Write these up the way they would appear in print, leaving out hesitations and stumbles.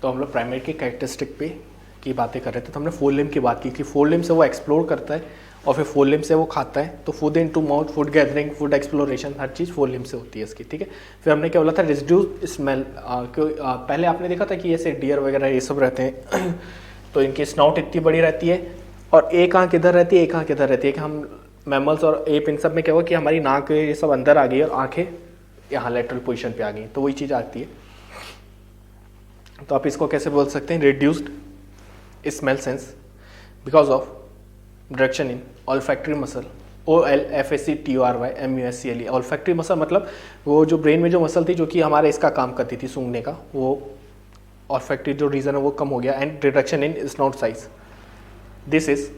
तो हम लोग प्राइमेट की कैरेक्टरिस्टिक पे की बातें कर रहे थे, तो हमने फोर लिम्ब की बात की कि फोर लिम्ब से वो एक्सप्लोर करता है और फिर फोर लिम्ब से वो खाता है। तो food in to mouth, food gathering, food exploration, हर चीज़ फोर लिम्ब से होती है इसकी, ठीक है। फिर हमने क्या बोला था, रेजिड्यू स्मेल। पहले आपने देखा था कि ऐसे डियर वगैरह ये सब रहते हैं तो इनकी स्नाउट इतनी बड़ी रहती है और एक आँख इधर रहती है, एक आँख इधर रहती है। कि हम मैमल्स और एप इन सब में क्या हुआ कि हमारी नाक ये सब अंदर आ गई और आँखें यहाँ लेटरल पोजीशन पे आ गई, तो वही चीज़ आती है। तो आप इसको कैसे बोल सकते हैं, reduced smell sense because of reduction in olfactory muscle, OLFACTORYMUSCLE। Olfactory muscle मतलब वो जो ब्रेन में जो मसल थी जो कि हमारे इसका काम करती थी सूंघने का, वो ऑल्फैक्टरी जो रीजन है वो कम हो गया। And reduction in snout size, this is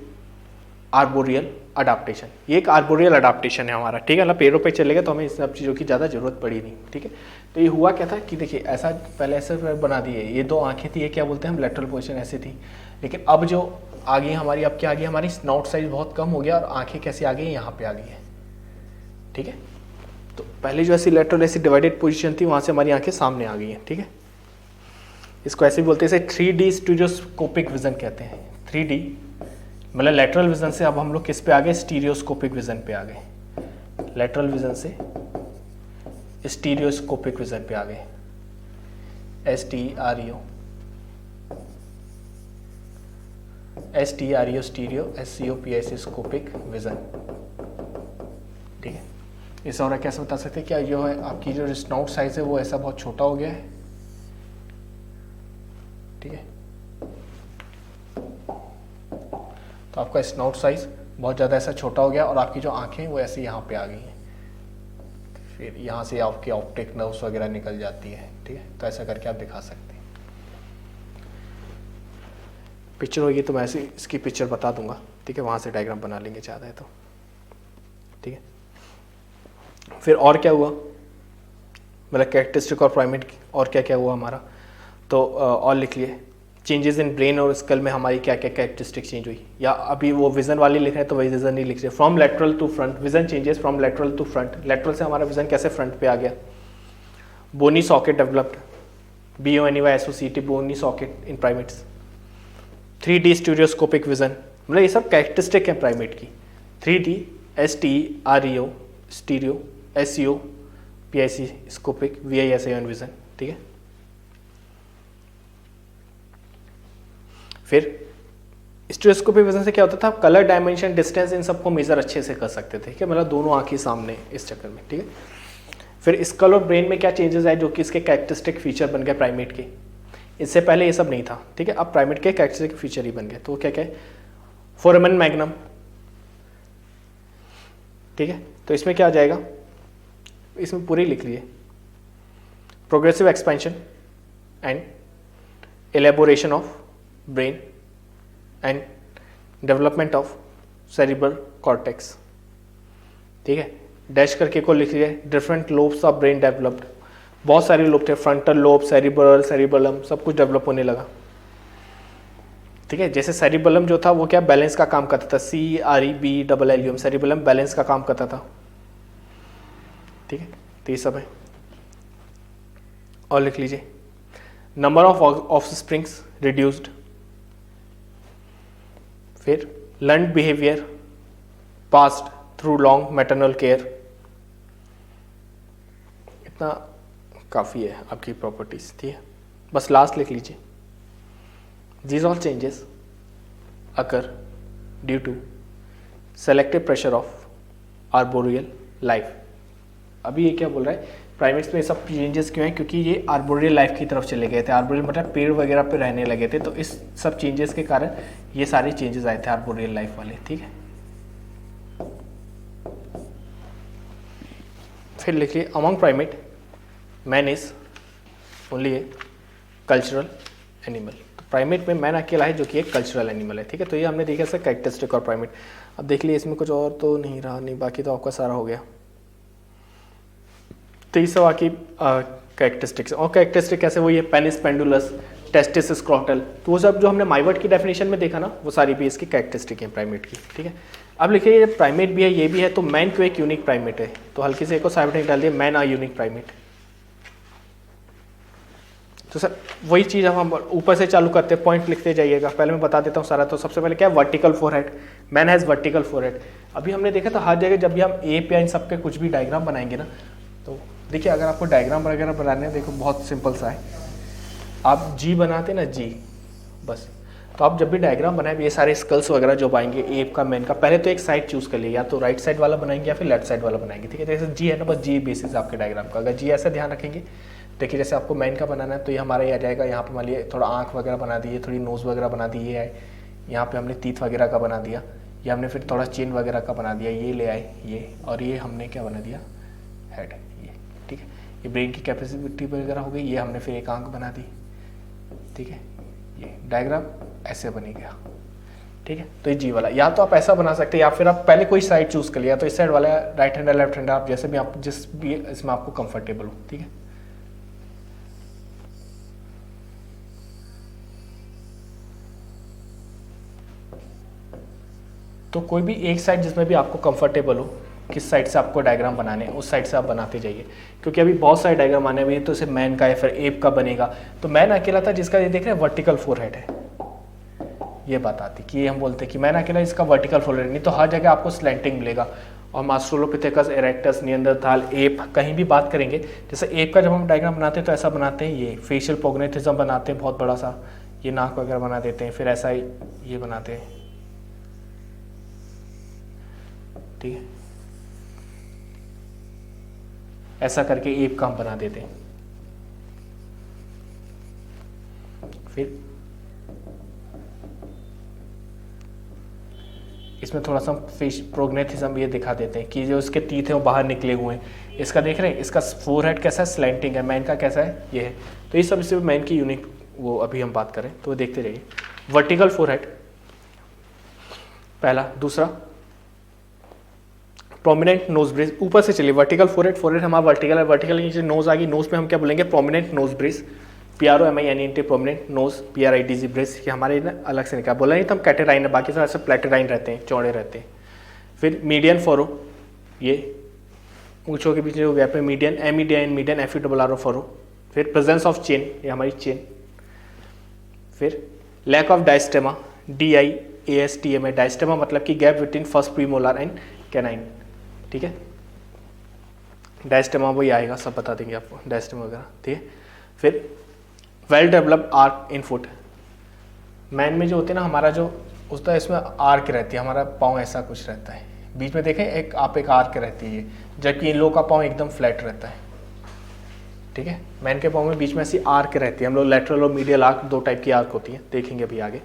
arboreal adaptation. ये एक आर्बोरियल अडाप्टेशन है हमारा, ठीक है ना। पेड़ों पे चलेगा तो हमें इस सब चीज़ों की ज़्यादा जरूरत पड़ी नहीं, ठीक है। तो ये हुआ क्या था कि देखिए ऐसा पहले ऐसे बना दिए, ये दो आंखें थी, ये क्या बोलते हैं हम लेटरल पोजीशन ऐसे थी। लेकिन अब जो आ गई हमारी, अब क्या आ गई हमारी स्नॉट साइज बहुत कम हो गया और आंखें कैसे आ गई, यहाँ पे आ गई है, ठीक है। तो पहले जो ऐसी लेटरल ऐसी डिवाइडेड पोजीशन थी वहाँ से हमारी आंखें सामने आ गई हैं, ठीक है। इसको ऐसे बोलते हैं, इसे 3D स्टीरियोस्कोपिक विजन कहते हैं। 3D मतलब लेटरल विजन से अब हम लोग किस पे आ गए, स्टीरियोस्कोपिक विजन पे आ गए। लेटरल विजन से स्टीरियोस्कोपिक विजन पे आ गए, STEREO स्टीरियो SCOPIC स्कोपिक विजन, ठीक है। इस और कैसे बता सकते हैं, क्या जो है आपकी जो स्नॉट साइज है वो ऐसा बहुत छोटा हो गया है, ठीक है। तो आपका स्नॉट साइज बहुत ज़्यादा ऐसा छोटा हो गया और आपकी जो आंखें वो ऐसे यहाँ पे आ गई हैं। फिर यहाँ से आपकी ऑप्टिक नर्व्स वगैरह निकल जाती है, ठीक है। तो ऐसा करके आप दिखा सकते हैं। पिक्चर होगी तो मैं ऐसे इसकी पिक्चर बता दूंगा, ठीक है। वहाँ से डायग्राम बना लेंगे ज़्यादा है तो, ठीक है। फिर और क्या हुआ, मतलब कैरेक्टरिस्टिक और प्राइमेट और क्या क्या हुआ हमारा, तो और लिख लिए। चेंजेस इन ब्रेन और स्कल में हमारी क्या क्या कैरेक्टरिस्टिक चेंज हुई, या अभी वो विजन वाली लिख रहे हैं तो वही विजन नहीं लिख रहे। From lateral to front, vision changes from lateral to front. Lateral से हमारा विजन कैसे फ्रंट पे आ गया। Bony socket developed, BONY bony socket in primates. 3D stereoscopic vision, मतलब ये सब कैरेक्टरिस्टिक है प्राइमेट की। 3D STEREO stereo, SCOPIC scopic, VISION vision, ठीक है। फिर स्टीरियोस्कोपिक विजन से क्या होता था, कलर डायमेंशन डिस्टेंस इन सबको मेजर अच्छे से कर सकते थे, ठीक है। मतलब दोनों आंखें सामने इस चक्कर में, ठीक है। फिर स्कल और ब्रेन में क्या चेंजेस आए जो कि इसके कैरेक्टरिस्टिक फीचर बन गए प्राइमेट के। इससे पहले ये सब नहीं था, ठीक है। अब प्राइमेट के कैरेक्टरिस्टिक फीचर ही बन गए। तो क्या क्या है, फोरामेन मैग्नम, ठीक है। तो इसमें क्या आ जाएगा, इसमें पूरी लिख लिए। Progressive expansion and elaboration of brain and development of cerebral cortex, ठीक है। डैश करके को लिख लिए। Different lobes of brain developed, बहुत सारे लोब थे, फ्रंटल लोब, सेरिब्रल, सेरिबलम, सब कुछ डेवलप होने लगा, ठीक है। जैसे सेरिबलम जो था वो क्या बैलेंस का काम करता था, CREBLLUM, सेरिबलम बैलेंस का काम करता था, ठीक है। तो ये सब है। और लिख लीजिए, नंबर ऑफ ऑफस्प्रिंग्स रिड्यूस्ड। फिर learned behaviour passed through long maternal care. इतना काफ़ी है आपकी प्रॉपर्टीज, ठीक है। बस लास्ट लिख लीजिए, these all changes occur due to selective pressure of arboreal life। अभी ये क्या बोल रहा है, प्राइमेट्स में सब चेंजेस क्यों हैं, क्योंकि ये आर्बोरियल लाइफ की तरफ चले गए थे। आर्बोरियल मतलब पेड़ वगैरह पे रहने लगे थे, तो इस सब चेंजेस के कारण ये सारे चेंजेस आए थे आर्बोरियल लाइफ वाले, ठीक है। फिर लिखिए, among primate man is only a cultural animal. Primate में मैन अकेला है जो कि एक कल्चरल एनिमल है, ठीक है। तो ये हमने देखा सर कैरेक्टरिस्टिक और प्राइमेट। अब देख लिए इसमें कुछ और तो नहीं रहा, नहीं बाकी तो आपका सारा हो गया। तो ये सब आपकी कैरेक्टरिस्टिक्स। और कैरेक्टरिस्टिक कैसे, वो ये पेनिस पेंडुलस, टेस्टिस स्क्रॉटल, तो वो सब जो हमने माइवर्ट की डेफिनेशन में देखा ना, वो सारी भी इसकी कैरेक्टरिस्टिक है प्राइमेट की, ठीक है। अब लिखिए ये प्राइमेट भी है, ये भी है, तो मैन क्यों एक यूनिक प्राइमेट है, तो हल्की से एक और साइड डाल दिए, मैन आर यूनिक प्राइमेट। तो सर वही चीज़ हम ऊपर से चालू करते हैं, पॉइंट लिखते जाइएगा। पहले मैं बता देता हूँ सारा। तो सबसे पहले क्या है, vertical forehead, man has vertical forehead. अभी हमने देखा था हर जगह जब भी हम एप या इन सब के कुछ भी डायग्राम बनाएंगे ना, तो देखिए अगर आपको डायग्राम वगैरह बनाने हैं, देखो बहुत सिंपल सा है। आप जी बनाते ना, जी बस। तो आप जब भी डायग्राम बनाए, ये सारे स्कल्स वगैरह जो पाएंगे एप का, मैन का, पहले तो एक साइड चूज़ कर लिए, या तो राइट साइड वाला बनाएंगे या फिर लेफ्ट साइड वाला बनाएंगे। ठीक है, जैसे जी है ना, बस जी बेसिस आपके डायग्राम का। अगर जी ऐसा ध्यान रखेंगे, देखिए जैसे आपको मैन का बनाना है तो ये हमारा ये आ जाएगा। यहाँ पे मान लिया थोड़ा आँख वगैरह बना दिए, थोड़ी नोज़ वगैरह बना दी, ये आए। यहाँ पे हमने तीत वगैरह का बना दिया, या हमने फिर थोड़ा चेन वगैरह का बना दिया, ये ले आए ये। और ये हमने क्या बना दिया, हेड, ये। ठीक है, ये ब्रेन की कैपेसिटी वगैरह हो गई। ये हमने फिर एक आँख बना दी। ठीक है, ये डायग्राम ऐसे बनेगा। ठीक है, तो ये जी वाला, या तो आप ऐसा बना सकते हैं, या फिर आप पहले कोई साइड चूज़ कर लिया, तो इस साइड वाला राइट हैंड लेफ्ट हैंड, आप जैसे भी, आप जिस भी इसमें आपको कंफर्टेबल हो। ठीक है, तो कोई भी एक साइड जिसमें भी आपको कंफर्टेबल हो, किस साइड से आपको डायग्राम बनाने हैं उस साइड से आप बनाते जाइए, क्योंकि अभी बहुत सारे डायग्राम आने हुए हैं। तो इसे मैन का है, फिर एप का बनेगा। तो मैन अकेला था जिसका ये देख रहे हैं वर्टिकल फोरहेड है, ये बात आती कि ये हम बोलते हैं कि मैन अकेला इसका वर्टिकल फोरहेड, नहीं तो हर जगह आपको स्लैंटिंग मिलेगा। और ऑस्ट्रेलोपिथेकस, इरेक्टस, नियंदरथाल, एप कहीं भी बात करेंगे, जैसे एप का जब हम डायग्राम बनाते हैं तो ऐसा बनाते हैं, ये फेशियल प्रोग्नेथिज्म बनाते हैं बहुत बड़ा सा, ये नाक वगैरह बना देते हैं, फिर ऐसा ही ये बनाते हैं। ठीक है, ऐसा करके एप का हम बना देते हैं। फिर इसमें थोड़ा सा फेस प्रोग्नेथिज्म ये दिखा देते हैं कि जो इसके टीथ हैं वो बाहर निकले हुए हैं। इसका देख रहे हैं, इसका फोरहेड कैसा है, स्लैंटिंग है। मैन का कैसा है, ये है। तो ये सब इससे मैन की यूनिक वो अभी हम बात करें तो देखते रहिए। वर्टिकल फोरहेड पहला। दूसरा प्रोमिनेंट नोज ब्रिज, ऊपर से चलिए। वर्टिकल फोरहेड, फोरहेड हमारा वर्टिकल है, वर्टिकल के नीचे नोज आ गई, नोज पे हम क्या बोलेंगे, prominent knows bridge, PROMINENT, prominent knows, PRIDZ bridge. ये हमारे ना अलग से निकाल, बोला नहीं तो हम कैटेराइन है, बाकी सब ऐसे प्लेटेराइन रहते हैं, चौड़े रहते हैं। फिर मीडियन फोरो, ये मूंछों के बीच जो गैप है, मीडियन, MEDIAN मीडियन, FERRO फोरो। फिर प्रेजेंस ऑफ चेन, ये हमारी चेन। फिर lack of diastema, DIASTMA, diastema मतलब कि gap between first premolar and canine. ठीक है, डायस्टेमा वही आएगा, सब बता देंगे आपको डायस्टेमा वगैरह। ठीक है, फिर वेल डेवलप्ड आर्क इन फुट, मैन में जो होते हैं ना, हमारा जो उसका इसमें आर्क रहती है, हमारा पाँव ऐसा कुछ रहता है, बीच में देखें एक आर्क रहती है, जबकि इन लोगों का पाँव एकदम फ्लैट रहता है। ठीक है, मैन के पाँव में बीच में ऐसी आर्क रहती है। हम लोग लेटरल और मीडियल आर्क, दो टाइप की आर्क होती है, देखेंगे अभी आगे।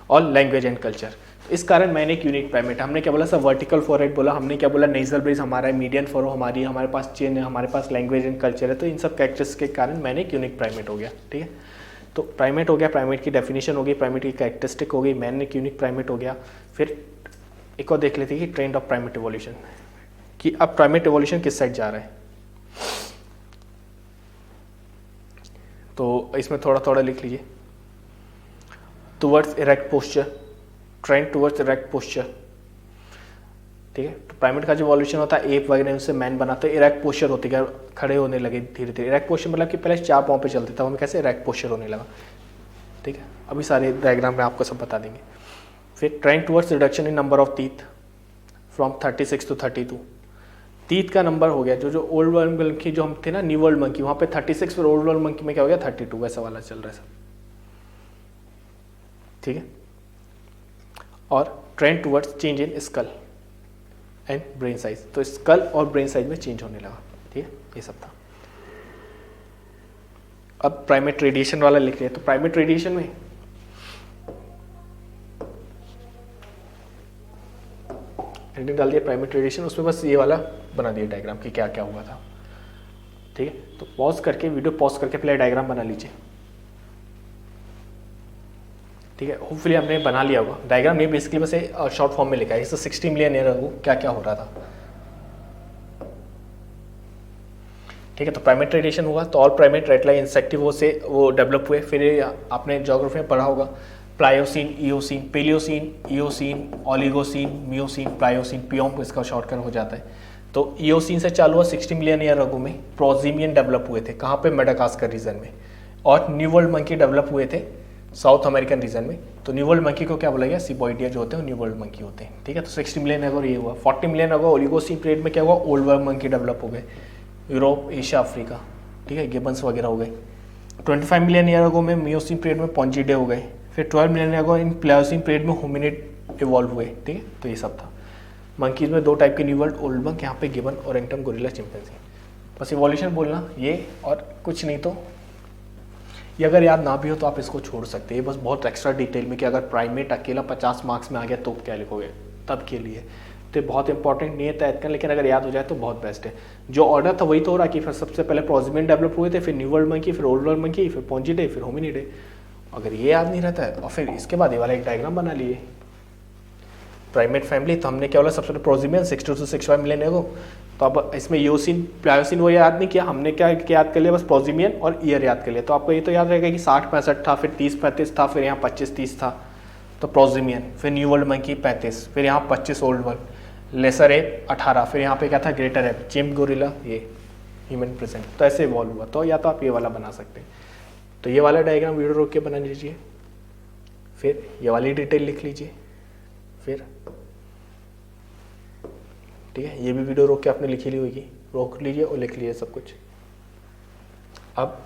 और लैंग्वेज एंड कल्चर, इस कारण मैंने एक यूनिक प्राइमेट, हमने क्या बोला सर, वर्टिकल फोरहेड बोला, हमने क्या बोला, नेजल ब्रिज हमारा है, मीडियन फोरो हमारी, हमारे पास चेन है, हमारे पास लैंग्वेज एंड कल्चर है। तो इन सब कैरेक्टर्स के कारण मैंने एक यूनिक प्राइमेट हो गया। ठीक है, तो प्राइमेट हो गया, प्राइमेट की डेफिनेशन हो गई, प्राइमेट की कैरेक्टरिस्टिक हो गई, मैन एक यूनिक प्राइमेट हो गया। फिर एक और देख लेते हैं कि ट्रेंड ऑफ प्राइमेट इवोल्यूशन, कि अब प्राइमेट इवोल्यूशन किस साइड जा रहा है। तो इसमें थोड़ा थोड़ा लिख लीजिए। Towards erect posture, trend towards erect posture. ठीक है, तो प्राइमेट का जो इवोल्यूशन होता है, एप वगैरह उनसे मैन बनाते हैं, इरेक्ट पोस्चर होती है, खड़े होने लगे धीरे धीरे। इरेक्ट पोस्चर मतलब कि पहले चार पाँव पे चलते, तब हमें कैसे इरेक्ट पोस्चर होने लगा। ठीक है, अभी सारे डायग्राम में आपको सब बता देंगे। फिर trend towards reduction in number of teeth from 36 to 32। Teeth का नंबर हो गया, जो ओल्ड वर्ल्ड मंकी जो हम थे ना, न्यू वर्ल्ड मंकी, वहाँ पे 36, फिर ओल्ड वर्ल्ड मंकी में क्या हो गया 32, वैसा वाला चल रहा है सब। ठीक है, और trend towards change in school and brain size, तो स्कल और ब्रेन साइज में चेंज होने लगा। ठीक है, ये सब था। अब प्राइमेट रेडिएशन वाला लिख रहे हैं, तो प्राइमेट रेडिएशन में हेडिंग डाल दिया प्राइमेट रेडिएशन, उसमें बस ये वाला बना दिया डायग्राम कि क्या क्या हुआ था। ठीक है, तो पॉज करके, वीडियो पॉज करके पहले डायग्राम बना लीजिए। ठीक है, होपफुली हमने बना लिया होगा डायग्राम। नहीं, बेसिकली बस शॉर्ट फॉर्म में लिखा है, इससे 60 मिलियन ईयर अगो क्या क्या हो रहा था। ठीक है, तो प्राइमेट रेडिएशन हुआ, तो ऑल प्राइमेट रेट लाइक इंसेक्टिवो से वो डेवलप हुए। फिर आपने ज्योग्राफी में पढ़ा होगा, Pliocene, Eocene, Palaeocene, Eocene, Oligocene, Miocene, Pliocene, पियोम इसका शॉर्टकट हो जाता है। तो ईओसीन से चालू हुआ 60 मिलियन ईयर अगो में, प्रोजीमियन डेवलप हुए थे। कहाँ पे, मेडागास्कर रीजन में। और न्यू वर्ल्ड मंकी डेवलप हुए थे साउथ अमेरिकन रीजन में। तो न्यू वर्ल्ड मंकी को क्या बोला गया, सीबॉइडिया जो होते हैं न्यू वर्ल्ड मंकी होते हैं, ठीक है। तो 60 मिलियन अगो ये हुआ। 40 मिलियन अगो ओलिगोसीन पीरियड में क्या हुआ, ओल्ड वर्ल्ड मंकी डेवलप हो गए, यूरोप, एशिया, अफ्रीका, ठीक है, गिबन्स वगैरह हो गए। 25 मिलियन ईयर अगो में मियोसिन पीरियड में पॉन्जिडे हो गए। फिर 12 मिलियन अगो इन प्लायोसिन पीरियड में होमिनिड इवॉल्व हुए, ठीक है। तो ये सब था। मंकीज में 2 टाइप के न्यू वर्ल्ड, ओल्ड मंक, यहाँ पे गिबन, ओरेंगटन, गोरिल्ला, चिंपैंजी। बस इवोल्यूशन बोलना ये, और कुछ नहीं। तो ये अगर याद ना भी हो तो आप इसको छोड़ सकते हैं, बस बहुत एक्स्ट्रा डिटेल में कि अगर प्राइमेट अकेला 50 मार्क्स में आ गया तो क्या लिखोगे, तब के लिए। तो बहुत इंपॉर्टेंट नहीं है तैयार कर, लेकिन अगर याद हो जाए तो बहुत बेस्ट है। जो ऑर्डर था वही तो हो रहा कि फिर सबसे पहले प्रोजिमियन डेवलप हुए थे, फिर न्यू वर्ल्ड मंकी, फिर ओल्ड वर्ल्ड मंकी, फिर पॉन्जिडे, फिर होमिनिडे। अगर ये याद नहीं रहता है और फिर इसके बाद ये वाला एक डायग्राम बना लिए प्राइमेट फैमिली। तो हमने क्या बोला, सबसे पहले प्रोजिमियन 60 to 65 मिलियन है वो। तो अब इसमें यूसिन, प्लायोसिन वो याद नहीं किया हमने, क्या याद कर लिया, बस प्रोजिमियन और ईयर याद कर लिया। तो आपको ये तो याद रहेगा कि 60-65 था, फिर 30-35 था, फिर यहाँ 25-30 था, तो प्रोजिमियन। फिर न्यू वर्ल्ड मंकी 35, फिर यहाँ 25 ओल्ड वर्ल्ड, लेसर एप 18, फिर यहाँ पे क्या था, ग्रेटर एप, चिम्प, गोरिल्ला, ये ह्यूमन प्रेजेंट। तो ऐसे इवॉल्व हुआ। तो या तो आप ये वाला बना सकते हैं। तो ये वाला डायग्राम वीडियो रोक के बना लीजिए, फिर ये वाली डिटेल लिख लीजिए, फिर ठीक है, ये भी वीडियो रोक के आपने लिखी ली होगी, रोक लीजिए और लिख लीजिए सब कुछ। अब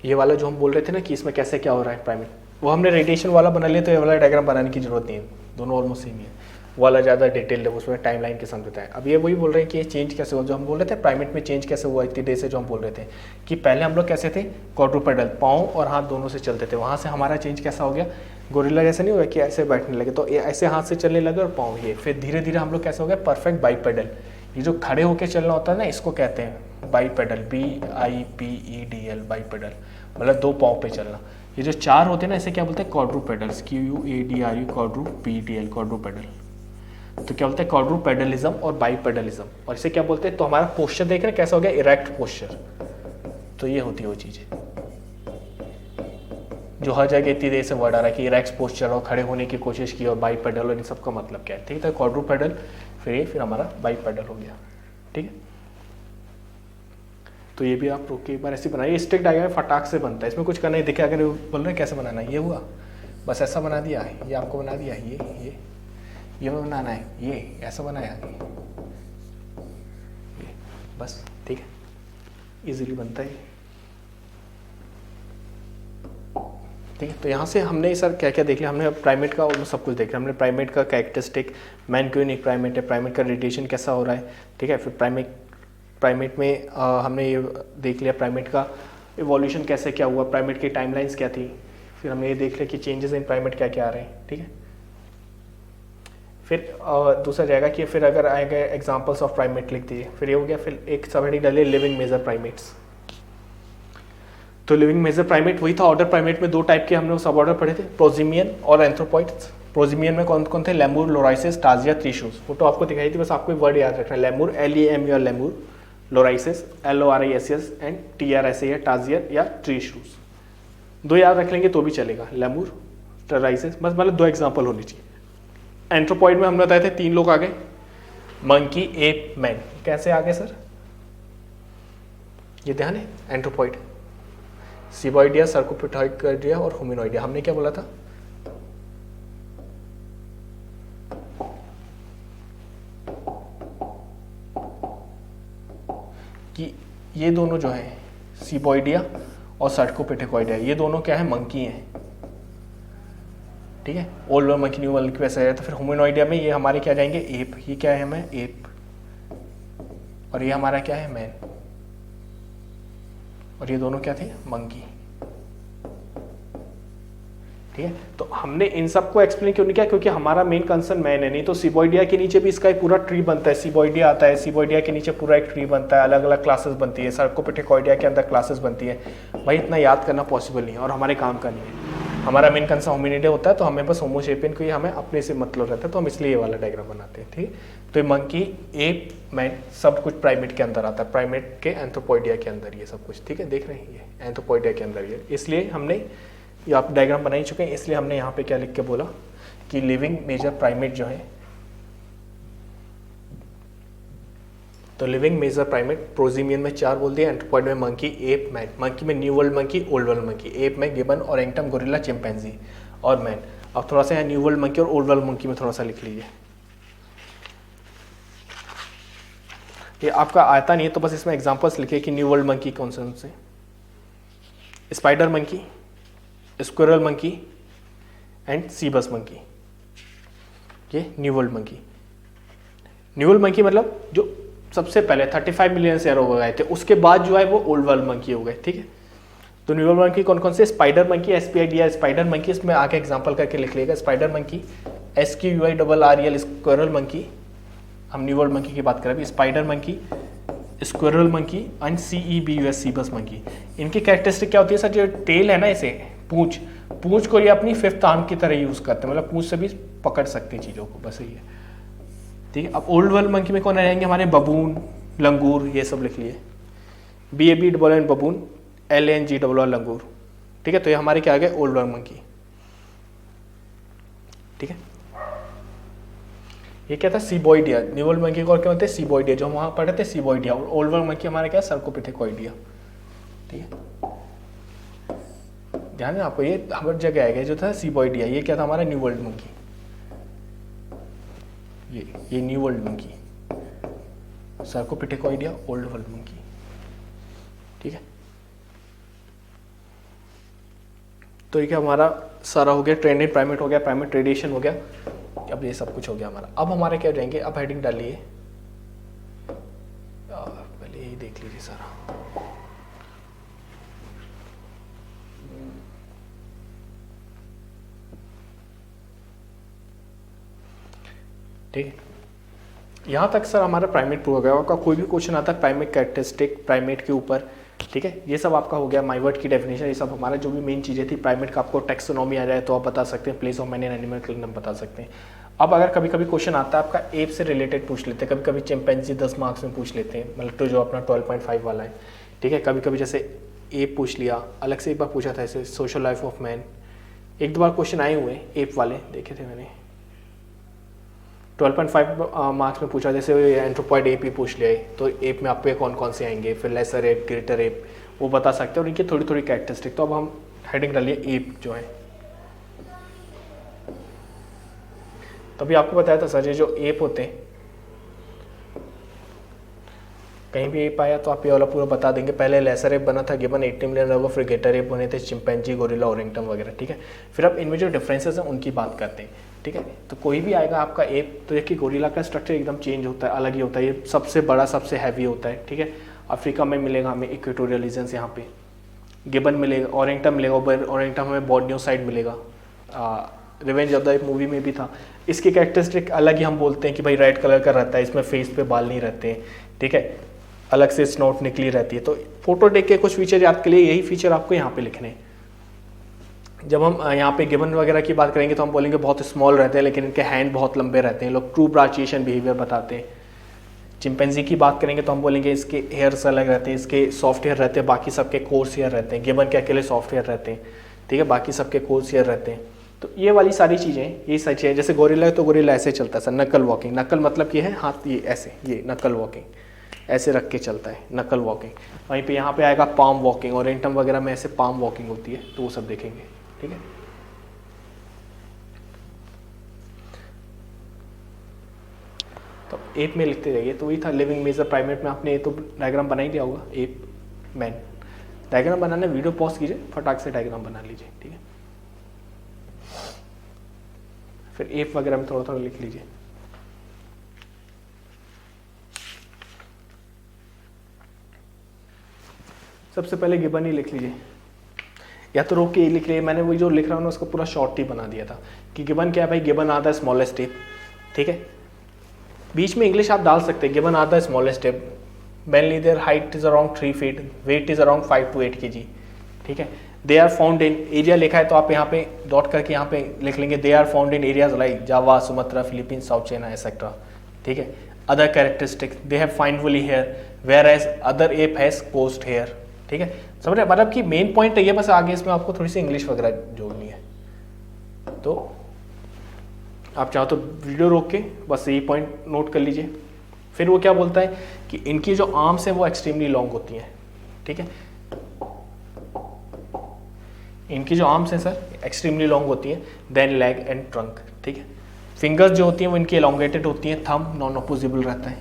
ये वाला जो हम बोल रहे थे ना कि इसमें कैसे क्या हो रहा है प्राइमेट, वो हमने रेडिएशन वाला बना लिया, तो ये वाला डायग्राम बनाने की जरूरत नहीं है, दोनों ऑलमोस्ट सेम ही है। वो वाला ज़्यादा डिटेल्ड है, उसमें टाइमलाइन के साथ बताया। अब ये वही बोल रहे हैं कि ये चेंज कैसे हुआ, जो हम बोल रहे थे प्राइमेट में चेंज कैसे हुआ इतनी देर से, जो हम बोल रहे थे कि पहले हम लोग कैसे थे, क्वाड्रूपेडल, पाँव और हाथ दोनों से चलते थे, वहाँ से हमारा चेंज कैसा हो गया, गोरिल्ला जैसे नहीं हुआ कि ऐसे बैठने लगे, तो ये ऐसे हाथ से चलने लगे और पाँव ये। फिर धीरे धीरे हम लोग कैसे हो गए, परफेक्ट बाईपेडल। ये जो खड़े होकर चलना होता है ना, इसको कहते हैं बाईपेडल, BIPEDL, बाईपेडल, मतलब 2 पाँव पे चलना। ये जो 4 होते हैं ना, इसे क्या बोलते हैं, क्वाड्रूपेडल्स, QUADRU, क्वाड्रूपेडल, क्वाड्रूपेडल। तो क्या बोलते हैं, क्वाड्रूपेडलिज्म और बाईपेडलिज्म। और इसे क्या बोलते हैं, तो हमारा पोस्चर देख रहे हैं कैसा हो गया, इरेक्ट पोस्चर। तो ये होती है वो चीज़ जो हर जगह इतनी देर से वर्ड आ रहा है कि इरेक्ट पोस्चर और खड़े होने की कोशिश की, और बाईपेडल, और इन सब का मतलब क्या है, ठीक है। तो क्वाड्रूपेडल, फिर हमारा बाईपेडल हो गया, ठीक है। तो ये भी आप रोक के एक बार ऐसे बनाइए, स्टिक डायग्राम फटाक से बनता है, इसमें कुछ करना ही दिखे। अगर बोल रहे हैं कैसे बनाना है, ये हुआ, बस ऐसा बना दिया, ये आपको बना दिया, ये बनाना है, ये ऐसा बनाया, ये बस, ठीक है, इजीली बनता है, ठीक है। तो यहाँ से हमने सर क्या क्या देख लिया, हमने प्राइमेट का और सब कुछ देख लिया। हमने प्राइमेट का कैरेक्टरिस्टिक, मैन क्यों यूनिक प्राइमेट है, प्राइमेट का रेडिएशन कैसा हो रहा है, ठीक है। फिर प्राइमेट में हमने ये देख लिया प्राइमेट का इवोल्यूशन कैसे क्या हुआ, प्राइमेट की टाइमलाइंस क्या थी। फिर हमने ये देख लिया कि चेंजेस इन प्राइमेट क्या क्या आ रहे हैं, ठीक है। फिर दूसरा जाएगा कि फिर अगर आएगा एग्जांपल्स ऑफ प्राइमेट लिख दीजिए। फिर ये हो गया, फिर एक सब हेडिंग डालिए लिविंग मेजर प्राइमेट्स। तो लिविंग मेजर प्राइमेट वही था, ऑर्डर प्राइमेट में 2 टाइप के हमने सब ऑर्डर पढ़े थे, प्रोजिमियन और एंथ्रोपॉइड्स। प्रोजिमियन में कौन कौन थे, लेमूर, लोराइसिस, टाजिया, त्रिशूस। फोटो आपको दिखाई थी, बस आपको वर्ड याद रखना है, lemur, LEMUR, lemur, lorises, LORISIS and TRSA, tarsier या त्रिशूस। 2 याद रख लेंगे तो भी चलेगा, लेमूर, लोराइसिस, बस मतलब 2 एग्जाम्पल होनी चाहिए। एंथ्रोपॉइड में हमने बताए थे 3 लोग आ गए, मंकी, एप, मैन। कैसे आ गए सर, ये ध्यान है, एंथ्रोपॉइड, सीबॉइडिया, सर्कोपिथेकॉइडिया और होमिनोइडिया। हमने क्या बोला था, कि ये दोनों जो है सीबॉइडिया और सर्कोपिथेकॉइडिया, ये दोनों क्या है, मंकी हैं, ठीक है। Old world monkey, new world monkey वैसे है। तो फिर होमिनोइडिया में ये हमारे क्या जाएंगे, एप। ये क्या है हमें, एप, और ये हमारा क्या है, मैन, और ये दोनों क्या थे, मंकी, ठीक है। तो हमने इन सबको एक्सप्लेन क्यों नहीं किया, क्योंकि हमारा मेन कंसर्न मैन है। नहीं तो सीबॉइडिया के नीचे भी इसका एक पूरा ट्री बनता है, सीबॉइडिया आता है, सीबॉइडिया के नीचे पूरा एक ट्री बनता है, अलग अलग क्लासेस बनती है, सर्कोपिथेकॉइडिया के अंदर क्लासेस बनती है। भाई इतना याद करना पॉसिबल नहीं है और हमारे काम का नहीं है। हमारा मेन कंसर्न होमिनिडे होता है, तो हमें बस होमोसेपियन को ही हमें अपने से मतलब रहता है, तो हम इसलिए ये वाला डायग्राम बनाते हैं, ठीक। तो ये मंकी, एप, मैन सब कुछ प्राइमेट के अंदर आता है, प्राइमेट के एंथ्रोपॉइडिया के अंदर ये सब कुछ, ठीक है। देख रहे हैं ये एंथ्रोपॉइडिया के अंदर ये, इसलिए हमने ये आप डायग्राम बना ही चुके हैं, इसलिए हमने यहाँ पे क्या लिख के बोला कि लिविंग मेजर प्राइमेट जो है, तो लिविंग मेजर प्राइमेट, प्रोजीमियन में 4 बोल दिया, एंथ्रोपॉइड में मंकी, एप, मैन। मंकी में new world monkey, old world monkey, app में गिबन, ओरेंगटन, गोरिल्ला, चिंपैंजी और मैन। अब थोड़ा सा यहाँ न्यू वर्ल्ड मंकी और ओल्ड वर्ल्ड मंकी में थोड़ा सा लिख लीजिए। ये आपका आता नहीं है तो बस इसमें एग्जांपल्स लिखिए कि न्यू वर्ल्ड मंकी कौन से। Spider monkey, squirrel monkey and cebus monkey, ये new world monkey. New world monkey मतलब जो सबसे पहले 35 मिलियन ईयर हो गए थे, उसके बाद जो है वो ओल्ड वर्ल्ड मंकी हो गए, ठीक है। तो न्यू वर्ल्ड मंकी कौन कौन से? Spider monkey, SPIDER spider monkey, इसमें आगे एग्जांपल करके लिख लेगा। Spider monkey, SQUIRREL squirrel monkey, हम न्यू वर्ल्ड मंकी की बात करें अभी। Spider monkey, squirrel monkey and CEBUS cebus monkey. इनकी कैरेक्टरिस्टिक क्या होती है सर? जो टेल है ना, इसे पूंछ को ये अपनी 5th आर्म की तरह यूज करते हैं, मतलब पूंछ से भी पकड़ सकते हैं चीज़ों को, बस यही है, ठीक है। अब ओल्ड वर्ल्ड मंकी में कौन रहेंगे? हमारे बबून, लंगूर, ये सब लिख लिए। BABN बबून, LANGRR लंगूर, ठीक है। तो ये हमारे क्या आ गए? ओल्ड वर्ल्ड मंकी, ठीक है। ये क्या था? सीबॉइडिया। न्यू वर्ल्ड मंकी को और क्या होते हैं? सीबॉइडिया, जो हम वहाँ पढ़े थे सीबॉइडिया। और ओल्ड वर्ल्ड मंकी हमारे क्या है? सर्कोपिथेकोइडिया, ठीक है। ध्यान है आपको, ये हर जगह आएगा। जो था सीबॉइडिया, ये क्या था? हमारा न्यू वर्ल्ड मंकी। ये new world monkey, Cercopithecoidea, old world monkey, ठीक है। तो ये क्या हमारा सारा हो गया? ट्रेंडेड प्राइमेट हो गया, प्राइमेट रेडिएशन हो गया, अब ये सब कुछ हो गया हमारा। अब हमारे क्या जाएंगे? अब हेडिंग डालिए, पहले यही देख लीजिए सारा। ठीक है, यहाँ तक सर हमारा प्राइमेट प्रूव हो गया। आपका कोई भी क्वेश्चन आता है प्राइमेट कैरेक्टरिस्टिक, प्राइमेट के ऊपर, ठीक है, ये सब आपका हो गया। माइवर्ड की डेफिनेशन, ये सब हमारा जो भी मेन चीज़ें थी प्राइमेट का। आपको टेक्सोनॉमी आ जाए तो आप बता सकते हैं, place of man in animal kingdom बता सकते हैं। अब अगर कभी कभी क्वेश्चन आता है आपका एप से रिलेटेड पूछ लेते हैं, कभी कभी चिंपैंजी 10 मार्क्स में पूछ लेते हैं, मतलब तो जो अपना 12.5 वाला है, ठीक है। कभी कभी जैसे एप पूछ लिया, अलग से एक बार पूछा था ऐसे social life of man, 1-2 bar question आए हुए हैं एप वाले, देखे थे मैंने। 12.5 मार्क्स में पूछा, जैसे एंथ्रोपॉइड एप ही पूछ लिया है, तो एप में आपके कौन कौन से आएंगे, फिर लेसर एप, ग्रेटर एप, वो बता सकते हैं, और इनकी थोड़ी थोड़ी कैरेक्टरिस्टिक। तो अब हम हेडिंग डालिए एप जो है। तभी आपको बताया था सर, ये जो एप होते हैं, कहीं भी एप आया तो आप ये वाला पूरा बता देंगे। पहले लेसर एप बना था, गिबन 80 मिलियन रहो, फिर ग्रेटर एप बने थे, चिंपैंजी, गोरिल्ला, ओरेंगटन वगैरह, ठीक है। फिर अब इनमें जो डिफरेंसेस हैं उनकी बात करते हैं, ठीक है। तो कोई भी आएगा आपका एप, तो देखिए गोरिल्ला का स्ट्रक्चर एकदम चेंज होता है, अलग ही होता है। ये सबसे बड़ा, सबसे हैवी होता है, ठीक है। अफ्रीका में मिलेगा हमें, इक्वेटोरियल रीजन्स यहाँ पे। गिबन मिलेगा, ओरेंगटन मिलेगा, ओरेंगटन हमें बॉर्नियो साइड मिलेगा, revenge of the app movie में भी था। इसकी कैरेक्टरिस्टिक अलग ही हम बोलते हैं कि भाई रेड कलर का रहता है, इसमें फेस पे बाल नहीं रहते हैं, ठीक है, अलग से स्नोट निकली रहती है। तो फोटो देख के कुछ फीचर याद के लिए यही फीचर आपको यहाँ पे लिखने हैं। जब हम यहाँ पे गिबन वगैरह की बात करेंगे तो हम बोलेंगे बहुत स्मॉल रहते हैं, लेकिन इनके हैंड बहुत लंबे रहते हैं, लोग ट्रू ब्राचिएशन बिहेवियर बताते हैं। चिंपैंजी की बात करेंगे तो हम बोलेंगे इसके हेयर्स अलग रहते हैं, इसके सॉफ्ट हेयर रहते हैं, बाकी सबके कोर्स हेयर रहते हैं। गिबन के अकेले सॉफ्ट हेयर रहते हैं, ठीक है, बाकी सबके कोर्स हेयर रहते हैं। तो ये वाली सारी चीज़ें, ये सारी चीज़ें, जैसे गोरिल्ला है तो गोरिल्ला ऐसे चलता है सर, नकल वॉकिंग। नकल मतलब ये है हाथ, ये ऐसे, ये नकल वॉकिंग, ऐसे रख के चलता है, नकल वॉकिंग। वहीं पे यहाँ पे आएगा पाम वॉकिंग, और ओरेंगटन वगैरह में ऐसे पाम वॉकिंग होती है, तो वो सब देखेंगे, ठीक है। तो एप में लिखते जाइए। तो वही था लिविंग मेजर प्राइमेट में, आपने ये तो डायग्राम बना ही दिया होगा, एप मैन। डायग्राम बनाने वीडियो पॉज कीजिए, फटाक से डायग्राम बना लीजिए, ठीक है। फिर एप वगैरह में थोड़ा थोड़ा लिख लीजिए। सबसे पहले गिबन ही लिख लीजिए, या तो रोक के ही लिख लीजिए। मैंने वही जो लिख रहा हूँ ना उसका पूरा शॉर्ट ही बना दिया था कि गिबन क्या है भाई, गिबन आता है स्मॉलेस्ट एप, ठीक है। बीच में इंग्लिश आप डाल सकते हैं, गिबन आता है smallest ape, mainly their height is around 3 feet, weight is around 5 to 8 kg, ठीक है। They are found in area लिखा है तो आप यहाँ पे डॉट करके यहाँ पे लिख लेंगे, they are found in areas like Java, Sumatra, Philippines, south China etcetera, ठीक है। Other characteristics, they have fine woolly hair whereas other ape has कोस्ट हेयर, ठीक है। समझ रहे, मतलब कि मेन पॉइंट है ये, बस आगे इसमें आपको थोड़ी सी इंग्लिश वगैरह जोड़नी है। तो आप चाहो तो वीडियो रोक के बस यही पॉइंट नोट कर लीजिए, फिर वो क्या बोलता है कि इनकी जो आर्म्स हैं वो एक्सट्रीमली लॉन्ग होती हैं, ठीक है, इनकी जो आर्म्स हैं सर एक्सट्रीमली लॉन्ग होती हैं, देन लेग एंड ट्रंक, ठीक है। फिंगर्स जो होती हैं वो इनकी एलोंगेटेड होती हैं, थंब नॉन अपोजिबल रहता है,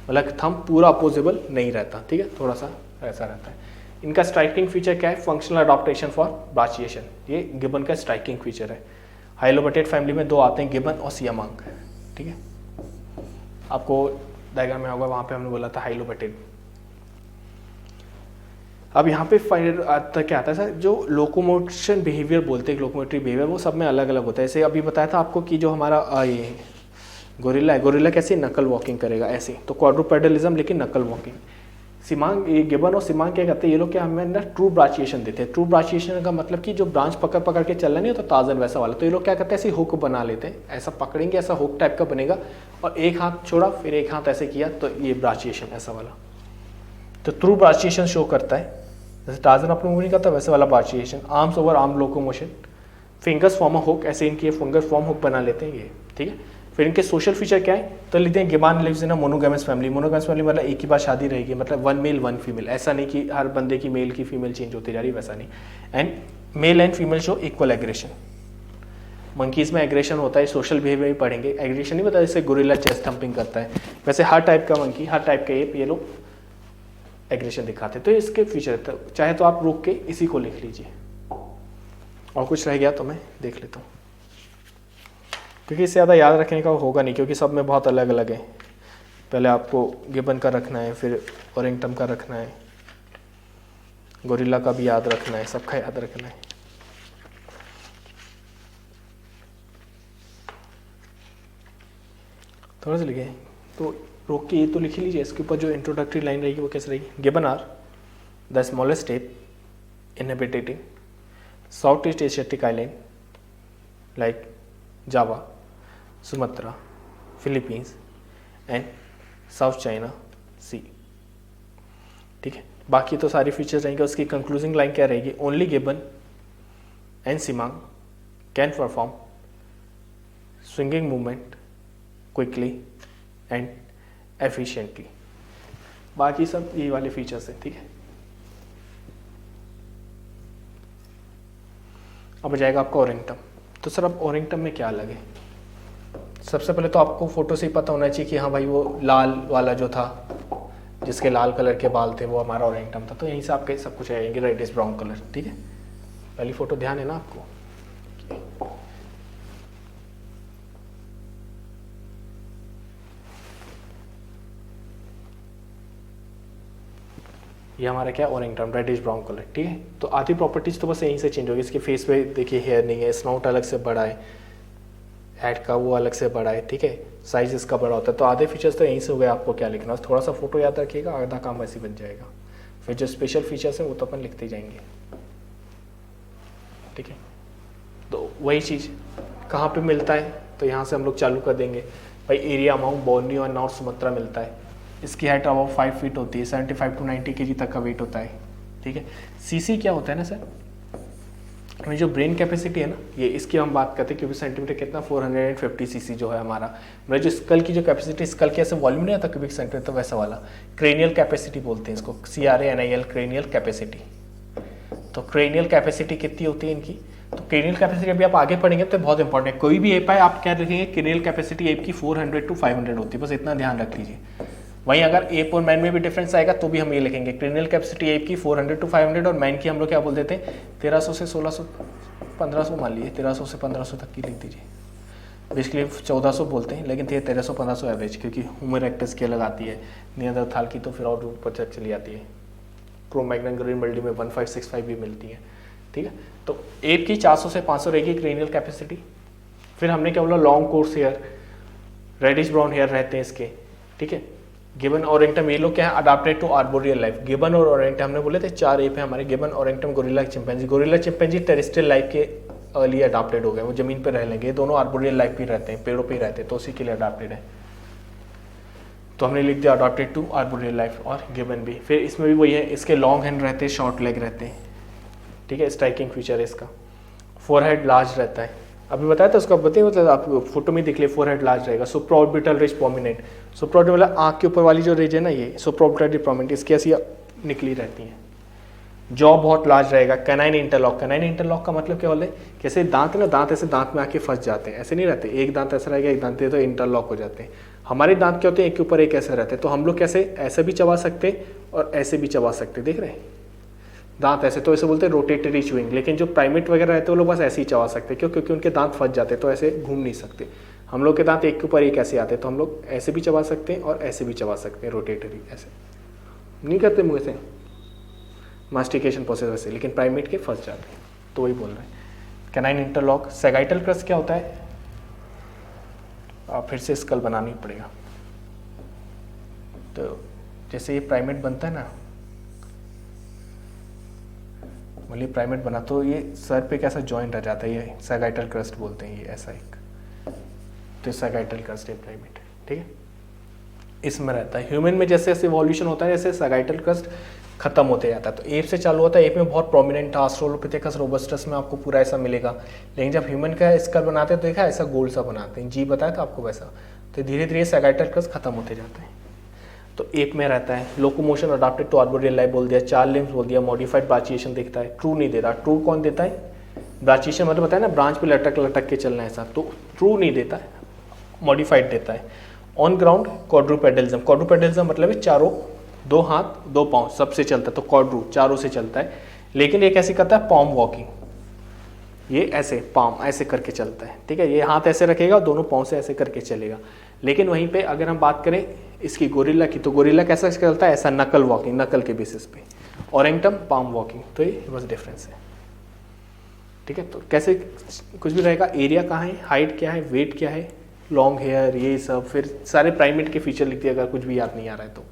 मतलब थंब पूरा अपोजिबल नहीं रहता, ठीक है, थोड़ा सा ऐसा रहता है। इनका स्ट्राइकिंग फीचर क्या है, फंक्शनल अडॉप्टेशन फॉर ब्राचिएशन, ये गिबन का स्ट्राइकिंग फीचर है। हाइलोबैटेड फैमिली में दो आते हैं, गिबन और सियामांग, ठीक है, आपको डायग्राम में होगा, वहाँ पे हमने बोला था हाइलोबैटेड। अब यहाँ पे क्या आता है सर, जो लोकोमोशन बिहेवियर बोलते हैं, लोकोमोटरी बिहेवियर, वो सब में अलग अलग होता है। जैसे अभी बताया था आपको कि जो हमारा ये गोरिल्ला है, गोरिल्ला कैसे नकल वॉकिंग करेगा ऐसे, तो क्वाड्रूपेडलिज्म लेकिन नकल वॉकिंग। सिमांग, ये गिबन और सिमांग क्या करते हैं, ये लोग क्या हमें अंदर ट्रू ब्राचिएशन देते हैं। ट्रू ब्राचिएशन का मतलब कि जो ब्रांच पकड़ पकड़ के चलना नहीं होता ताजन वैसा वाला, तो ये लोग क्या करते हैं ऐसे हुक बना लेते हैं, ऐसा पकड़ेंगे, ऐसा हुक टाइप का बनेगा, और एक हाथ छोड़ा फिर एक हाथ ऐसे किया, तो ये ब्राचिएशन ऐसा वाला, तो ट्रू ब्राचिएशन शो करता है। जैसे टार्जन अपने मूव नहीं करता वैसे वाला brachiation. Arms over arm locomotion, fingers form a hook, ऐसे इनके फिंगर्स फॉर्म हुक बना लेते हैं ये, ठीक है। फिर इनके सोशल फीचर क्या है, तो लिखते हैं gibbon lives in a monogamous family. Monogamous family मतलब एक ही बार शादी रहेगी, मतलब वन मेल वन फीमेल, ऐसा नहीं कि हर बंदे की मेल की फीमेल चेंज होती जा रही, वैसा नहीं। And male and female show equal aggression. Monkeys में एग्रेशन होता है, सोशल बिहेवियर भी पढ़ेंगे। एग्रेशन नहीं बताया, जैसे गोरिल्ला चेस्ट थम्पिंग करता है, वैसे हर टाइप का मंकी, हर टाइप का एप, ये लोग एग्रेशन दिखाते हैं। तो इसके फीचर, चाहे तो आप रोक के इसी को लिख लीजिए, और कुछ रह गया तो मैं देख लेता हूँ, क्योंकि इससे ज़्यादा याद रखने का होगा नहीं, क्योंकि सब में बहुत अलग अलग है। पहले आपको गिबन का रखना है, फिर ओरिंगटन का रखना है, गोरिल्ला का भी याद रखना है, सबका याद रखना है। थोड़ा सा लिखे, तो रोक के ये तो लिख ही लीजिए। इसके ऊपर जो इंट्रोडक्टरी लाइन रहेगी वो कैसे रहेगी, gibbon are the smallest ape inhabiting south east Asiatic island like Java, Sumatra, Philippines and South China Sea, ठीक है। बाकी तो सारी फीचर्स रहेंगे। उसकी कंक्लूजिंग लाइन क्या रहेगी, only gibbon and siamang can perform swinging movement quickly and efficiently. बाकी सब ये वाले फीचर्स हैं, ठीक है। अब जाएगा आपका ओरिंगटन। तो सर अब ओरिंगटन में क्या अलग है, सबसे पहले तो आपको फोटो से ही पता होना चाहिए कि हाँ भाई वो लाल वाला जो था, जिसके लाल कलर के बाल थे, वो हमारा ओरिंगटन था। तो यहीं से आपके सब कुछ आएंगे, रेडिश ब्राउन कलर, ठीक है। पहली फोटो ध्यान है ना आपको। ये हमारा क्या ओरिंगटन, रेडिश ब्राउन कलर, ठीक है। तो आधी प्रॉपर्टीज तो बस यहीं से चेंज होगी। इसके फेस पे देखिए हेयर नहीं है, स्नोट अलग से बड़ा है, हेड का वो अलग से बड़ा है, ठीक है, साइज इसका बड़ा होता है। तो आधे फीचर्स तो यहीं से हो गए। आपको क्या लिखना है, थोड़ा सा फोटो याद रखिएगा, आधा काम वैसे बन जाएगा। फिर जो स्पेशल फीचर्स हैं वो तो अपन लिखते जाएंगे, ठीक है। तो वही चीज़ कहाँ पे मिलता है, तो यहाँ से हम लोग चालू कर देंगे। भाई एरिया अमाउंट बोर्नियो और नॉर्थ सुमात्रा मिलता है। इसकी हाइट अब 5 फीट होती है, 75 to 90 kg तक का वेट होता है, ठीक है। सीसी क्या होता है ना सर, हमें जो ब्रेन कैपेसिटी है ना, ये इसकी हम बात करते हैं, क्योंकि सेंटीमीटर कितना 450 सीसी जो है हमारा, मतलब जो स्कल की जो कैपेसिटी, स्कल के ऐसे वॉल्यूम नहीं आता क्यूबिक सेंटीमीटर, तो वैसा वाला क्रेनियल कैपेसिटी बोलते हैं इसको, CRANIL, क्रेनियल कैपेसिटी। तो क्रेनियल कैपेसिटी कितनी होती है इनकी, तो क्रेनियल कैपेसिटी अभी आप आगे पढ़ेंगे तो बहुत इंपॉर्टेंट है। कोई भी एप है आप क्या रखेंगे, क्रेनियल कैपेसिटी एप की 400 to 500 होती है, बस इतना ध्यान रख लीजिए। वहीं अगर एप और मैन में भी डिफरेंस आएगा तो भी हम ये लिखेंगे, क्रेनियल कैपेसिटी एप की 400 to 500, और मैन की हम लोग क्या बोल देते हैं 1300 से 1600, 1500 मान लीजिए, 1300 से 1500 तक की लिख दीजिए। बेसिकली 1400 बोलते हैं, लेकिन 1300-1500 एवरेज, क्योंकि ह्यूमर एक्टस की अलग आती है, नियंदरथाल की तो फिर और ऊपर तक चली आती है। क्रोमैग्नन ग्रीन मल्टी में 1565 भी मिलती है, ठीक है। तो एप की 400 से 500 रहेगी क्रेनियल कैपेसिटी। फिर हमने क्या बोला, long coarse hair, reddish brown hair रहते हैं इसके, ठीक है। गिबन ओरिंगटन ये लोग क्या है, adapted to arboreal life. Gibbon और ओरिंगटन हमने बोले थे 4 एप है हमारे, gibbon, orangutan, gorilla, chimpanzee. Gorilla chimpanzee terrestrial life के अर्ली अडाप्टेड हो गए, वो जमीन पे रह लेंगे। दोनों आर्बोरियल लाइफ भी रहते हैं, पेड़ों पे ही रहते हैं, तो उसी के लिए अडाप्टेड है। तो हमने लिख दिया अडाप्टेड टू आर्बोरियल लाइफ, और गिबन भी। फिर इसमें भी वही है, इसके लॉन्ग हैंड रहते हैं, शॉर्ट लेग रहते हैं, ठीक है। स्ट्राइकिंग फीचर है इसका। फोरहेड लार्ज रहता है, अभी बताया था उसका, बताइए मतलब आप फोटो में देख लिए, फोरहेड लार्ज रहेगा, सुप्राऑर्बिटल रिज प्रोमिनेंट, सुप्राऑर्बिटल मतलब आँख के ऊपर वाली जो रिज है ना, ये सुप्राऑर्बिटल प्रोमिनेंट, इसकी ऐसी निकली रहती है। जॉ बहुत लार्ज रहेगा। कैनाइन इंटरलॉक, कैनाइन इंटरलॉक का मतलब क्या बोले, कैसे दांत है ना, दांत ऐसे दांत में आके फंस जाते हैं, ऐसे नहीं रहते, एक दांत ऐसा रहेगा एक दांत तो इंटरलॉक हो जाते हैं। हमारे दांत क्या होते हैं, एक के ऊपर एक ऐसे रहते हैं, तो हम लोग कैसे ऐसे भी चबा सकते और ऐसे भी चबा सकते, देख रहे हैं दांत ऐसे, तो ऐसे बोलते हैं रोटेटरी च्यूइंग। लेकिन जो प्राइमेट वगैरह रहते हैं वो लोग बस ऐसे ही चबा सकते हैं, क्यों, क्योंकि उनके दांत फंस जाते हैं, तो ऐसे घूम नहीं सकते। हम लोग के दांत एक के ऊपर एक ऐसे आते हैं, तो हम लोग ऐसे भी चबा सकते हैं और ऐसे भी चबा सकते हैं, रोटेटरी ऐसे नहीं करते मुँह से मास्टिकेशन प्रोसेस वैसे, लेकिन प्राइमेट के फंस जाते हैं, तो वही बोल रहे हैं। Canine interlock. सैगाइटल क्रस्ट क्या होता है, फिर से स्कल बनानी पड़ेगा। तो जैसे ये प्राइमेट बनता है ना, मतलब प्राइमेट बना तो ये सर पे कैसा जॉइंट रह जाता है, ये सैगाइटल क्रस्ट बोलते हैं, ये ऐसा एक, तो सैगाइटल क्रस्ट है प्राइमेट, ठीक है, इसमें रहता है। ह्यूमन में जैसे जैसे इवोल्यूशन होता है, जैसे सैगाइटल क्रस्ट खत्म होते जाता है। तो एप से चालू होता है, एप में बहुत प्रोमिनेंट था, ऑस्ट्रेलोपिथेकस रोबस्टस में आपको पूरा ऐसा मिलेगा, लेकिन जब ह्यूमन का स्कल बनाते हैं तो देखा ऐसा गोल सा बनाते हैं, जी बताया था आपको वैसा। तो धीरे धीरे सैगाइटल क्रस्ट खत्म होते जाते हैं, तो एप में रहता है। Locomotion adapted to arboreal life बोल दिया, 4 लिम्स बोल दिया, मॉडिफाइड ब्रांचिएशन दिखता है, ट्रू नहीं दे रहा। ट्रू कौन देता है, ब्रांचिएशन मतलब बताया ना, ब्रांच पे लटक लटक के चलना है ऐसा, तो ट्रू नहीं देता है, मॉडिफाइड देता है। ऑन ग्राउंड क्वाड्रूपेडलिज्म, क्वाड्रूपेडलिज्म मतलब है चारों, 2 हाथ 2 पाँव सबसे चलता है, तो क्वाड्रू चारों से चलता है। लेकिन ये कैसे करता है, पॉम वॉकिंग, ये ऐसे पाम ऐसे करके चलता है, ठीक है, ये हाथ ऐसे रखेगा और दोनों पाँव से ऐसे करके चलेगा। लेकिन वहीं पे अगर हम बात करें इसकी गोरिल्ला की, तो गोरिल्ला कैसा चलता है, ऐसा नकल वॉकिंग, नकल के बेसिस पे। ओरेंगटन पाम वॉकिंग, तो ये बस डिफरेंस है, ठीक है। तो कैसे कुछ भी रहेगा, एरिया कहाँ है, हाइट क्या है, वेट क्या है, लॉन्ग हेयर, ये सब, फिर सारे प्राइमेट के फीचर लिख दिए अगर कुछ भी याद नहीं आ रहा है तो।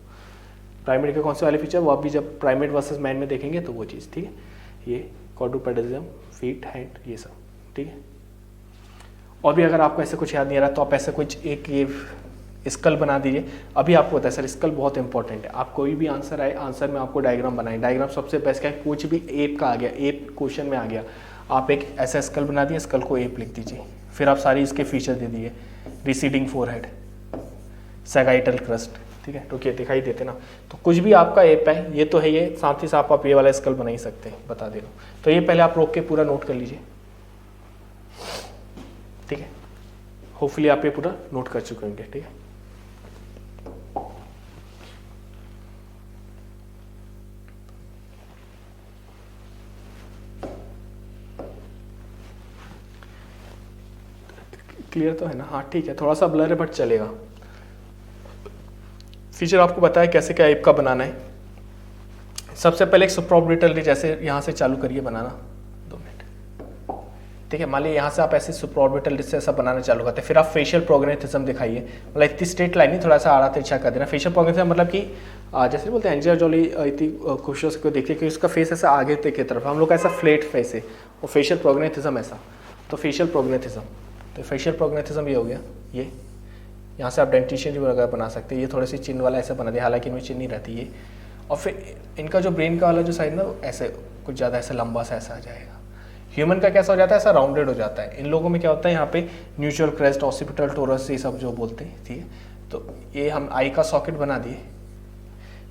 प्राइमेट के कौन से वाले फीचर, वो आप भी जब प्राइमेट वर्सेस मैन में देखेंगे तो वो चीज़, ठीक है। ये क्वाड्रूपेडलिज्म, फीट, हैंड, ये सब, ठीक है। और भी अगर आपको ऐसे कुछ याद नहीं आ रहा तो आप ऐसे कुछ एक ये स्कल बना दीजिए। अभी आपको पता है सर स्कल बहुत इंपॉर्टेंट है, आप कोई भी आंसर आए, आंसर में आपको डायग्राम बनाए, डायग्राम सबसे बेस्ट क्या है, कुछ भी एप का आ गया, एप क्वेश्चन में आ गया, आप एक ऐसा स्कल बना दिए, स्कल को एप लिख दीजिए, फिर आप सारी इसके फीचर दे दिए, रिसीडिंग फोरहेड, सैगाइटल क्रस्ट, ठीक है, तो ये दिखाई देते ना। तो कुछ भी आपका एप है, ये तो है, ये साथ ही साथ आप ये वाला स्कल बना ही सकते हैं, बता दे रहा हूँ। तो ये पहले आप रोक के पूरा नोट कर लीजिए, ठीक है, होपफुली आप ये पूरा नोट कर चुके होंगे, ठीक है। क्लियर तो है ना, हाँ ठीक है, थोड़ा सा ब्लर है बट चलेगा। फीचर आपको बताया कैसे क्या एप का बनाना है। सबसे पहले एक सुप्राऑर्बिटल रिज, जैसे यहाँ से चालू करिए बनाना, 2 मिनट, ठीक है। मान लीजिए यहाँ से आप ऐसे सुप्राऑर्बिटल रिज से ऐसा बनाना चालू करते हैं, फिर आप फेशियल प्रोग्नेथिज्म दिखाइए, मतलब इतनी स्ट्रेट लाइन नहीं, थोड़ा सा आड़ा तिरछा कर देना। फेशियल प्रोग्नेथिज्म मतलब कि जैसे बोलते हैं एंजेलिना जॉली इतनी खुशियों से कोई देखिए कि उसका फेस ऐसा आगे की तरफ, हम लोग का ऐसा फ्लैट फेस है, वो फेशियल प्रोग्नेथिज्म ऐसा, तो फेशियल प्रोग्नेथिज्म, तो फेशियल प्रोग्नेथिज्म ये हो गया। ये यहाँ से आप डेंटिशन वगैरह बना सकते हैं, ये थोड़ी सी चिन्ह वाला ऐसा बना दिया, हालांकि इनमें चिन्ह नहीं रहती है। और फिर इनका जो ब्रेन का वाला जो साइड ना, ऐसे कुछ ज़्यादा ऐसा लंबा सा ऐसा आ जाएगा। ह्यूमन का कैसा हो जाता है, ऐसा राउंडेड हो जाता है। इन लोगों में क्या होता है, यहाँ पे न्यूट्रल क्रेस्ट, ऑसिपिटल टोरस, ये सब जो बोलते हैं, ठीक है। तो ये हम आई का सॉकेट बना दिए,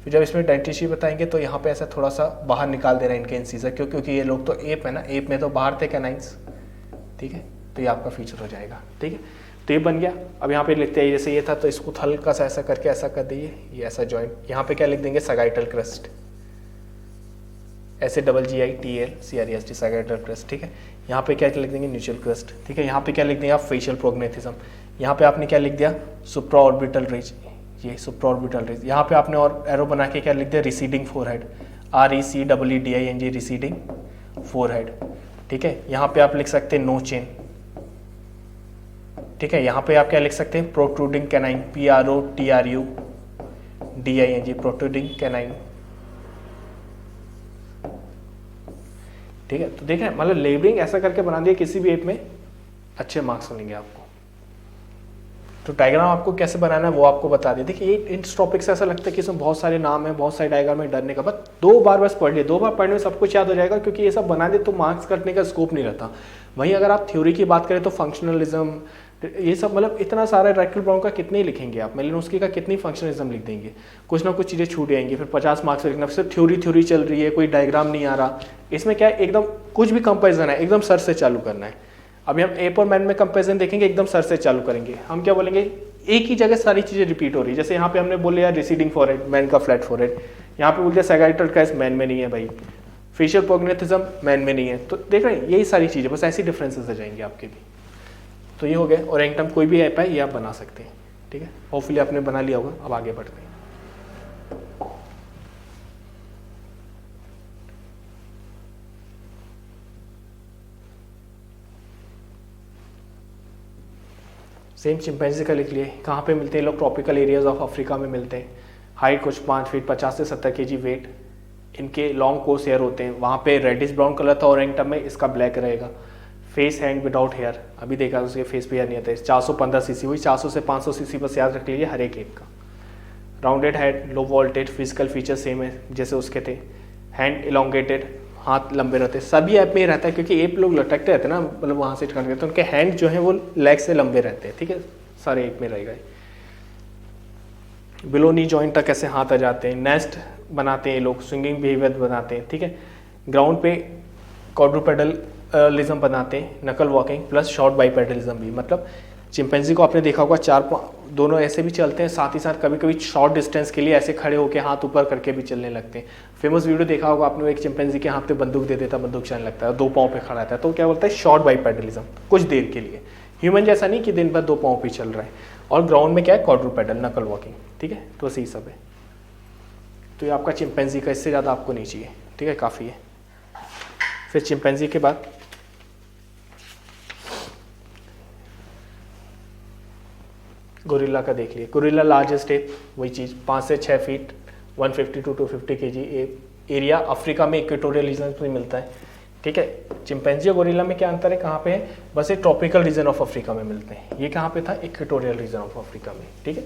फिर जब इसमें डेंटिस्ट्री बताएंगे तो यहाँ पे ऐसा थोड़ा सा बाहर निकाल देना इनके इंसीजर, क्योंकि ये लोग तो एप है ना, एप में तो बाहर थे कैनाइंस, ठीक है। तो ये आपका फीचर हो जाएगा, ठीक है। तो ये बन गया। अब यहाँ पे लिखते हैं जैसे ये था, तो इसको हल्का सा ऐसा करके ऐसा कर दीजिए, ये ऐसा जॉइंट। यहाँ पे क्या लिख देंगे, सैगाइटल क्रस्ट, ऐसे GITLCREST, सैगाइटल क्रस्ट, ठीक है। यहाँ पे क्या लिख देंगे, न्यूट्रल क्रस्ट, ठीक है। यहाँ पे क्या लिख देंगे आप, फेशियल प्रोग्नेथिज्म। यहाँ पे आपने क्या लिख दिया, सुप्राऑर्बिटल रिज, ये सुप्राऑर्बिटल रिज। यहाँ पे आपने और एरो बना के क्या लिख दिया, receding forehead, RECEEDING, receding forehead, ठीक है। यहाँ पे आप लिख सकते हैं नो चेन, ठीक है। यहाँ पे आप क्या लिख सकते हैं, protruding canine, PROTRUDING, protruding canine, ठीक है। तो देखें मतलब लेबलिंग ऐसा करके बना दिया, किसी भी एप में अच्छे मार्क्स मिलेंगे आपको। तो डायग्राम आपको कैसे बनाना है वो आपको बता दिया। देखिए इन टॉपिक से ऐसा लगता है कि इसमें बहुत सारे नाम है, बहुत सारे डायग्राम है, डरने का। बस 2 बार बस पढ़ लिए, 2 बार पढ़ने में सब कुछ याद हो जाएगा, क्योंकि ये सब बना दे तो मार्क्स कटने का स्कोप नहीं रहता। वहीं अगर आप थ्योरी की बात करें तो फंक्शनलिज्म, ये सब मतलब इतना सारा रैकेल ब्राउन का कितने ही लिखेंगे आप, मेलिनोस्की का कितनी फंक्शनलिज्म लिख देंगे, कुछ ना कुछ चीज़ें छूट जाएंगी, फिर 50 मार्क्स लिखना, फिर थ्योरी चल रही है, कोई डायग्राम नहीं आ रहा। इसमें क्या है, एकदम कुछ भी कंपेरिजन है एकदम सर से चालू करना है। अभी हम एप और मैन में कंपेरिजन देखेंगे, एकदम सर से चालू करेंगे। हम क्या बोलेंगे, एक ही जगह सारी चीज़ें रिपीट हो रही है। जैसे यहाँ पे हमने बोले यार रिसीडिंग फॉरहेड, मैन का फ्लैट फॉरहेड, यहाँ पे बोल दिया सैगाइटल क्रेस्ट, मैन में नहीं है भाई, फेशियल प्रोग्नेथिज्म मैन में नहीं है। तो देख रहे हैं यही सारी चीज़ें, बस ऐसी डिफरेंसेस आ जाएंगे आपके भी। तो ये हो गया। और एंगटम कोई भी ऐप है ये आप बना सकते हैं, ठीक है। होपफुली आपने बना लिया होगा। अब आगे बढ़ते हैं। सेम चिंपैंजी का लिख लिए। कहाँ पे मिलते हैं लोग, ट्रॉपिकल एरियाज ऑफ अफ्रीका में मिलते हैं। हाइट कुछ 5 फीट 50 से 70 kg वेट, इनके लॉन्ग कोर्स हेयर होते हैं। वहाँ पे रेडिश ब्राउन कलर था ओरेंगटन में, इसका ब्लैक रहेगा। फेस हैंड विदाउट हेयर, अभी देखा उसके फेस पे हेयर नहीं आता है। 415 cc हुई, 400 से 500 cc बस याद रख लीजिए हर एक का। Rounded head, low voltage, physical feature same है जैसे उसके थे। हैंड इलोंगेटेड, हाथ लंबे रहते हैं, सभी ऐप में ही रहता है, क्योंकि एप लोग लटकते रहते हैं ना, मतलब वहाँ से करते तो उनके हैंड जो है वो लेग से लंबे रहते हैं, ठीक है। सारे एप में रहेगा। बिलो नी जॉइंट तक ऐसे हाथ आ जाते हैं। नेस्ट बनाते हैं ये लोग, स्विंगिंग बिहेवियर बनाते हैं, ठीक है। ग्राउंड पे क्वाड्रूपेडलिज्म बनाते हैं, नकल वॉकिंग प्लस शॉर्ट बाइपेडलिज्म भी। मतलब चिंपैंजी को आपने देखा होगा दोनों ऐसे भी चलते हैं, साथ ही साथ कभी कभी शॉर्ट डिस्टेंस के लिए ऐसे खड़े होकर हाथ ऊपर करके भी चलने लगते हैं। फेमस वीडियो देखा होगा आपने, एक चिंपैंजी के हाथ पे बंदूक दे देता, बंदूक चलने लगता है, 2 पाँव पे खड़ा रहता है, तो क्या बोलता है शॉर्ट बाइपेडलिज्म, कुछ देर के लिए। ह्यूमन जैसा नहीं कि दिन भर 2 पाँव पे चल रहा है। और ग्राउंड में क्या है, क्वाड्रूपेडल, नकल वॉकिंग, ठीक है। तो सही सब है। तो ये आपका चिंपैंजी का, इससे ज़्यादा आपको नहीं चाहिए, ठीक है, काफ़ी है। फिर चिंपैंजी के बाद गोरिल्ला का देख लिए। गोरिल्ला लार्जेस्ट एप, वही चीज़, 5 से 6 feet, 150 to 250 kg area. Africa में इक्वेटोरियल रीजन में मिलता है, ठीक है। चिंपैंजी और गोरिल्ला में क्या अंतर है, कहाँ पे है, बस ये ट्रॉपिकल रीजन ऑफ अफ्रीका में मिलते हैं। ये कहाँ पे था, इक्वेटोरियल रीजन ऑफ अफ्रीका में, ठीक है।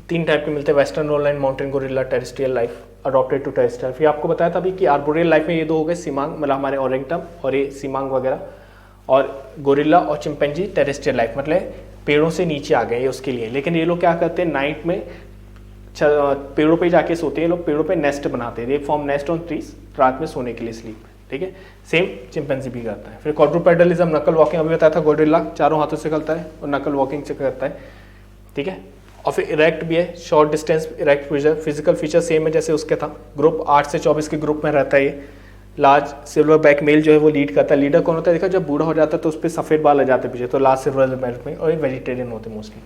3 टाइप के मिलते हैं, western lowland mountain gorilla, terrestrial life, adopted to terrestrial. फिर आपको बताया था अभी कि आर्बोरियल लाइफ में ये 2 हो गए, सीमांग मतलब हमारे ओरेंगटन और ये सीमांग वगैरह, और गोरिल्ला और चिंपैंजी टेरेस्ट्रियल लाइफ, मतलब पेड़ों से नीचे आ गए ये उसके लिए। लेकिन ये लोग क्या करते हैं, नाइट में पेड़ों पे जाके सोते हैं, लोग पेड़ों पे नेस्ट बनाते हैं, they form nest on trees, रात में सोने के लिए, स्लीप, ठीक है। सेम चिंपैंजी भी करता है। फिर क्वाड्रूपेडलिज्म, नकल वॉकिंग, अभी बताया था गोरिल्ला चारों हाथों से करता है और नकल वॉकिंग से करता है, ठीक है। और फिर इरेक्ट भी है, short distance erect, physical feature same है जैसे उसके था। ग्रुप 8 से 24 के ग्रुप में रहता है ये। लार्ज सिल्वर बैक मेल जो है वो लीड करता है। लीडर कौन होता है, देखा जब बूढ़ा हो जाता है तो उस पर सफ़ेद बाल आ जाते हैं पीछे, तो लार्ज सिल्वर बैक में, और ये वेजिटेरियन होते हैं मोस्टली।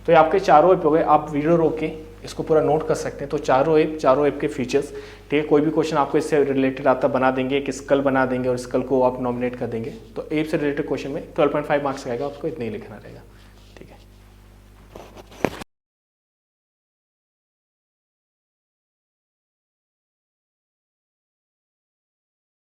तो ये आपके चारों एप हो गए। आप वीडियो रोक के इसको पूरा नोट कर सकते हैं। तो चारों एप के फीचर्स, ठीक है। कोई भी क्वेश्चन आपको इससे रिलेटेड आता बना देंगे, एक स्कल बना देंगे और स्कल को आप नॉमिनेट कर देंगे। तो एप से रिलेटेड क्वेश्चन में 12.5 मार्क्स आएगा, आपको इतना ही लिखना रहेगा।